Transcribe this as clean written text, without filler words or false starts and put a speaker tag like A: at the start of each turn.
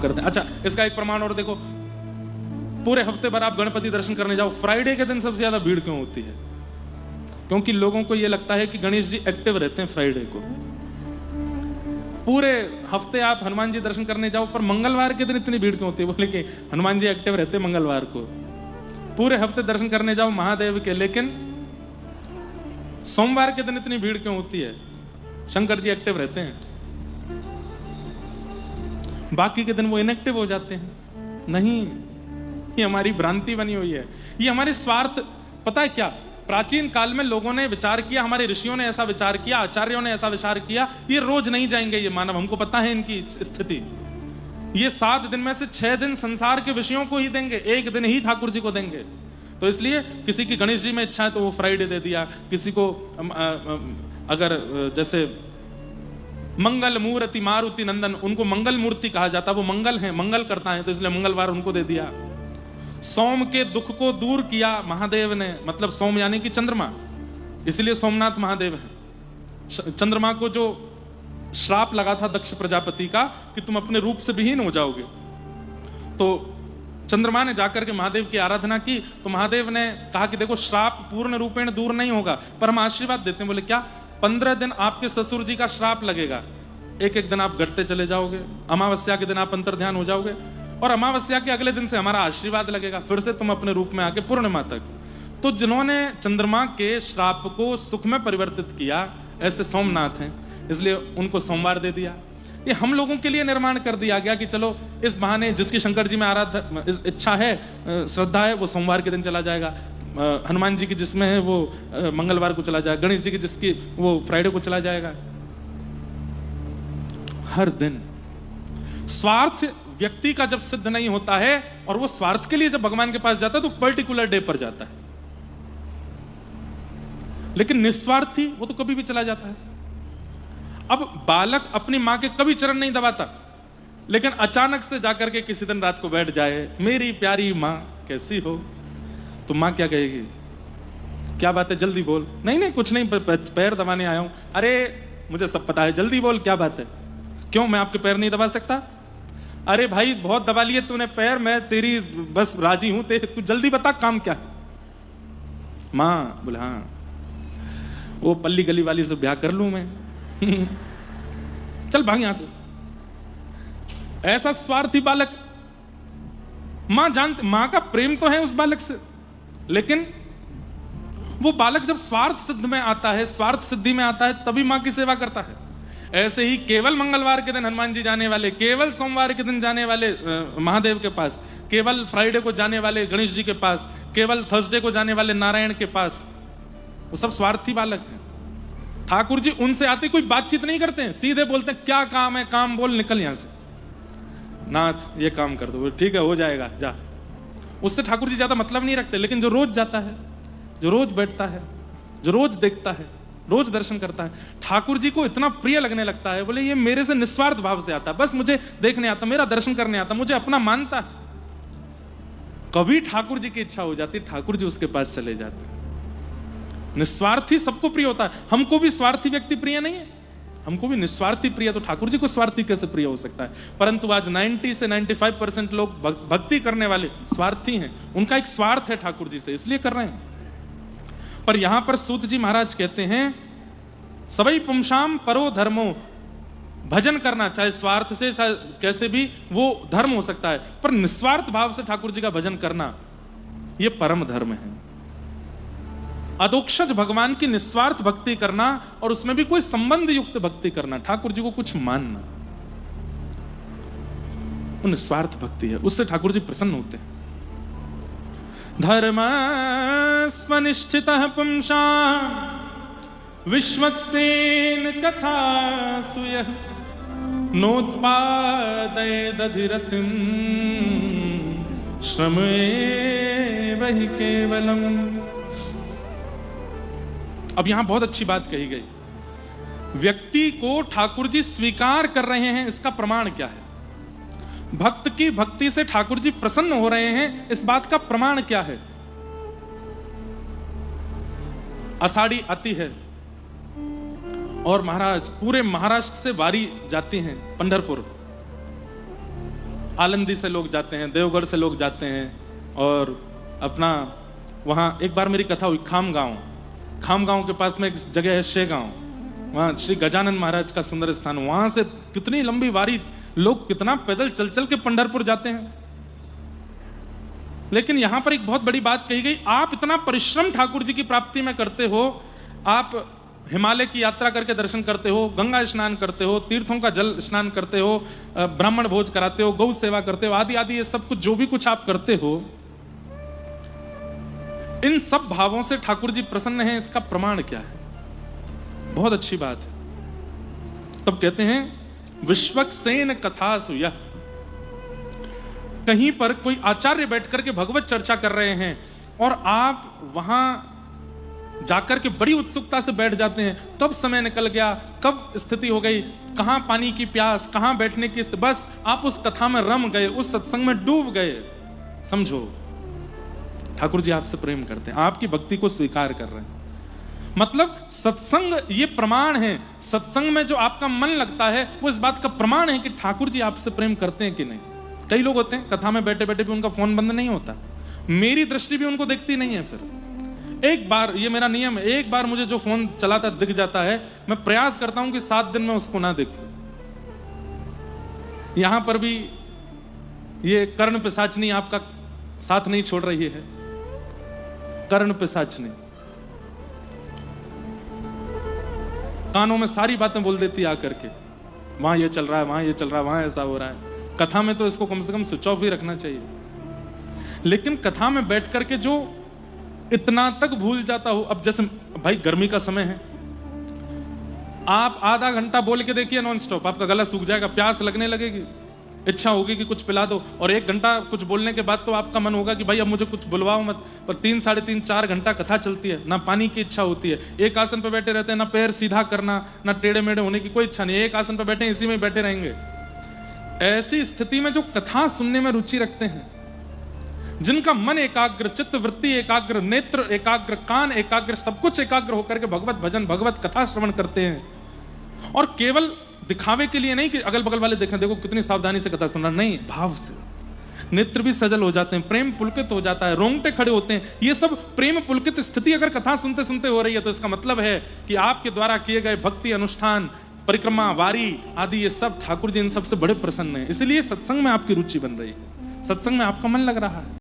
A: करते हैं। अच्छा, इसका एक प्रमाण और देखो, पूरे हफ्ते भर आप गणपति दर्शन करने जाओ, फ्राइडे के दिन सबसे ज्यादा भीड़ क्यों होती है? क्योंकि लोगों को यह लगता है कि गणेश जी एक्टिव रहते हैं फ्राइडे को। पूरे हफ्ते आप हनुमान जी दर्शन करने जाओ, पर मंगलवार के दिन इतनी भीड़ क्यों होती है? बोले कि हनुमान जी एक्टिव रहते हैं मंगलवार को। पूरे हफ्ते दर्शन करने जाओ महादेव के, लेकिन सोमवार के दिन इतनी भीड़ क्यों होती है? शंकर जी एक्टिव रहते हैं, बाकी के दिन वो इनएक्टिव हो जाते हैं। नहीं, ये हमारी भ्रांति बनी हुई है, ये हमारे स्वार्थ। पता है क्या, प्राचीन काल में लोगों ने विचार किया, हमारे ऋषियों ने ऐसा विचार किया, आचार्यों ने ऐसा विचार किया, ये रोज नहीं जाएंगे ये मानव, हमको पता है इनकी स्थिति। ये 7 दिन में से 6 दिन संसार के विषयों को ही देंगे, 1 दिन ही ठाकुर जी को देंगे। तो इसलिए किसी की गणेश जी में इच्छा है तो वो फ्राइडे दे दिया, किसी को अगर जैसे मंगल मूर्ति मारुति नंदन, उनको मंगल मूर्ति कहा जाता, वो मंगल है, मंगल करता है, तो इसलिए मंगलवार उनको दे दिया। सोम के दुख को दूर किया महादेव ने, मतलब सोम यानी कि चंद्रमा, इसलिए सोमनाथ महादेव है। चंद्रमा को जो श्राप लगा था दक्ष प्रजापति का कि तुम अपने रूप से विहीन हो जाओगे, तो चंद्रमा ने जाकर के महादेव की आराधना की, तो महादेव ने कहा कि देखो श्राप पूर्ण रूपेण दूर नहीं होगा, पर हम आशीर्वाद देते हैं। बोले क्या? 15 दिन आपके ससुर जी का श्राप लगेगा, एक दिन आप घटते चले जाओगे, अमावस्या के दिन आप अंतर्ध्यान हो जाओगे, और अमावस्या के अगले दिन से हमारा आशीर्वाद लगेगा, फिर से तुम अपने रूप में आके पूर्णिमा तक। तो जिन्होंने चंद्रमा के श्राप को सुख में परिवर्तित किया, ऐसे सोमनाथ हैं, इसलिए उनको सोमवार दे दिया। ये हम लोगों के लिए निर्माण कर दिया गया कि चलो इस बहाने जिसकी शंकर जी में आराधना इच्छा है, श्रद्धा है, वो सोमवार के दिन चला जाएगा, हनुमान जी की जिसमें है वो मंगलवार को चला जाएगा, गणेश जी की जिसकी वो फ्राइडे को चला जाएगा। हर दिन स्वार्थ व्यक्ति का जब सिद्ध नहीं होता है और वो स्वार्थ के लिए जब भगवान के पास जाता है तो पर्टिकुलर डे पर जाता है, लेकिन निस्वार्थी वो तो कभी भी चला जाता है। अब बालक अपनी मां के कभी चरण नहीं दबाता, लेकिन अचानक से जाकर के किसी दिन रात को बैठ जाए, मेरी प्यारी मां कैसी हो, तो मां क्या कहेगी? क्या बात है, जल्दी बोल। नहीं नहीं कुछ नहीं, पैर दबाने आया हूं। अरे मुझे सब पता है, जल्दी बोल क्या बात है। क्यों, मैं आपके पैर नहीं दबा सकता? अरे भाई बहुत दबा लिए तूने पैर, मैं तेरी बस राजी हूं, तू जल्दी बता काम क्या है। मां बोले हाँ, वो पल्ली गली वाली से ब्याह कर लूं मैं चल भाग यहां से। ऐसा स्वार्थी बालक, मां जानती, मां का प्रेम तो है उस बालक से, लेकिन वो बालक जब स्वार्थ सिद्ध में आता है, स्वार्थ सिद्धि में आता है, तभी मां की सेवा करता है। ऐसे ही केवल मंगलवार के दिन हनुमान जी जाने वाले, केवल सोमवार के दिन जाने वाले महादेव के पास, केवल फ्राइडे को जाने वाले गणेश जी के पास, केवल थर्सडे को जाने वाले नारायण के पास, वो सब स्वार्थी बालक हैं। ठाकुर जी उनसे आते कोई बातचीत नहीं करते हैं, सीधे बोलते हैं क्या काम है, काम बोल, निकल यहां से। नाथ ये काम कर दो, ठीक है हो जाएगा जा। उससे ठाकुर जी ज्यादा मतलब नहीं रखते, लेकिन जो रोज जाता है, जो रोज बैठता है, जो रोज देखता है, रोज दर्शन करता है, ठाकुर जी को इतना प्रिय लगने लगता है। बोले ये मेरे से निस्वार्थ भाव से आता है, बस मुझे देखने आता, मेरा दर्शन करने आता, मुझे अपना मानता है। कभी ठाकुर जी की इच्छा हो जाती, ठाकुर जी उसके पास चले जाते। निस्वार्थी सबको प्रिय होता है, हमको भी स्वार्थी व्यक्ति प्रिय नहीं है, हमको भी निस्वार्थी प्रिय, तो ठाकुर जी को स्वार्थी कैसे प्रिय हो सकता है? परंतु आज 90 से 95% लोग भक्ति करने वाले स्वार्थी हैं, उनका एक स्वार्थ है ठाकुर जी से, इसलिए कर रहे हैं। पर यहां पर सूत जी महाराज कहते हैं सबई पुंसाम परो धर्मो, भजन करना चाहे स्वार्थ से चाहे कैसे भी वो धर्म हो सकता है, पर निस्वार्थ भाव से ठाकुर जी का भजन करना यह परम धर्म है। अदोक्षज भगवान की निस्वार्थ भक्ति करना और उसमें भी कोई संबंध युक्त भक्ति करना, ठाकुर जी को कुछ मानना, वो निस्वार्थ भक्ति है, उससे ठाकुर जी प्रसन्न होते हैं। धर्म स्वनिष्ठितः पुंसा विश्वक्सेन कथा सुयः नोत्पादयेदधिरतिं श्रमेव हि केवलम्। अब यहां बहुत अच्छी बात कही गई, व्यक्ति को ठाकुर जी स्वीकार कर रहे हैं, इसका प्रमाण क्या है? भक्त की भक्ति से ठाकुर जी प्रसन्न हो रहे हैं, इस बात का प्रमाण क्या है? आषाढ़ी आती है और महाराज पूरे महाराष्ट्र से वारी जाती हैं पंढरपुर, आलंदी से लोग जाते हैं, देवगढ़ से लोग जाते हैं, और अपना वहाँ एक बार मेरी कथा हुई खाम गांव के पास में एक जगह है शेगांव, वहाँ श्री गजानन महाराज का सुंदर स्थान, वहां से कितनी लंबी वारी, लोग कितना पैदल चल चल के पंढरपुर जाते हैं। लेकिन यहां पर एक बहुत बड़ी बात कही गई, आप इतना परिश्रम ठाकुर जी की प्राप्ति में करते हो, आप हिमालय की यात्रा करके दर्शन करते हो, गंगा स्नान करते हो, तीर्थों का जल स्नान करते हो, ब्राह्मण भोज कराते हो, गौ सेवा करते हो, आदि आदि, ये सब कुछ जो भी कुछ आप करते हो, इन सब भावों से ठाकुर जी प्रसन्न हैं, इसका प्रमाण क्या है? बहुत अच्छी बात है। तब कहते हैं विश्वक्सेन कथा सुयः, कहीं पर कोई आचार्य बैठकर के भगवत चर्चा कर रहे हैं और आप वहां जाकर के बड़ी उत्सुकता से बैठ जाते हैं, तब समय निकल गया, कब स्थिति हो गई, कहां पानी की प्यास, कहां बैठने की स्थिति, बस आप उस कथा में रम गए, उस सत्संग में डूब गए। समझो ठाकुर जी आपसे प्रेम करते हैं, आपकी भक्ति को स्वीकार कर रहे हैं। मतलब सत्संग ये प्रमाण है, सत्संग में जो आपका मन लगता है वो इस बात का प्रमाण है कि ठाकुर जी आपसे प्रेम करते हैं कि नहीं। कई लोग होते हैं कथा में बैठे बैठे भी उनका फोन बंद नहीं होता, मेरी दृष्टि भी उनको देखती नहीं है। फिर एक बार, ये मेरा नियम है, एक बार मुझे जो फोन चलाता दिख जाता है, मैं प्रयास करता हूं कि 7 दिन में उसको ना देखूं। यहां पर भी ये कर्ण पिशाचनी आपका साथ नहीं छोड़ रही है, कर्ण पिशाचनी कानों में सारी बातें बोल देती आकर के, वहां ये चल रहा है, वहां ये चल रहा है, वहां ऐसा हो रहा है। कथा में तो इसको कम से कम स्विच ऑफ ही रखना चाहिए, लेकिन कथा में बैठ करके जो इतना तक भूल जाता हो। अब जैसे भाई गर्मी का समय है, आप आधा घंटा बोल के देखिए नॉन स्टॉप, आपका गला सूख जाएगा, प्यास लगने लगेगी, इच्छा होगी कि कुछ पिला दो, और 1 घंटा कुछ बोलने के बाद तो आपका मन होगा कि भाई अब मुझे कुछ बुलवाओ मत। पर 3, साढ़े 3, 4 घंटा कथा चलती है, ना पानी की इच्छा होती है, एक आसन पे बैठे रहते हैं, ना पैर सीधा करना, ना टेढ़े मेढ़े होने की कोई इच्छा नहीं, एक आसन पे बैठे इसी में बैठे रहेंगे। ऐसी स्थिति में जो कथा सुनने में रुचि रखते हैं, जिनका मन एकाग्र, चित्त वृत्ति एकाग्र, नेत्र एकाग्र, कान एकाग्र, सब कुछ एकाग्र होकर के भगवत भजन, भगवत कथा श्रवण करते हैं, और केवल दिखावे के लिए नहीं कि अगल बगल वाले देखें देखो कितनी सावधानी से कथा सुन रहा, नहीं, भाव से नेत्र भी सजल हो जाते हैं, प्रेम पुलकित हो जाता है, रोंगटे खड़े होते हैं। ये सब प्रेम पुलकित स्थिति अगर कथा सुनते सुनते हो रही है तो इसका मतलब है कि आपके द्वारा किए गए भक्ति अनुष्ठान, परिक्रमा, वारी आदि, ये सब ठाकुर जी इन सबसे बड़े प्रसन्न हैं। इसलिए सत्संग में आपकी रुचि बन रही है, सत्संग में आपका मन लग रहा है।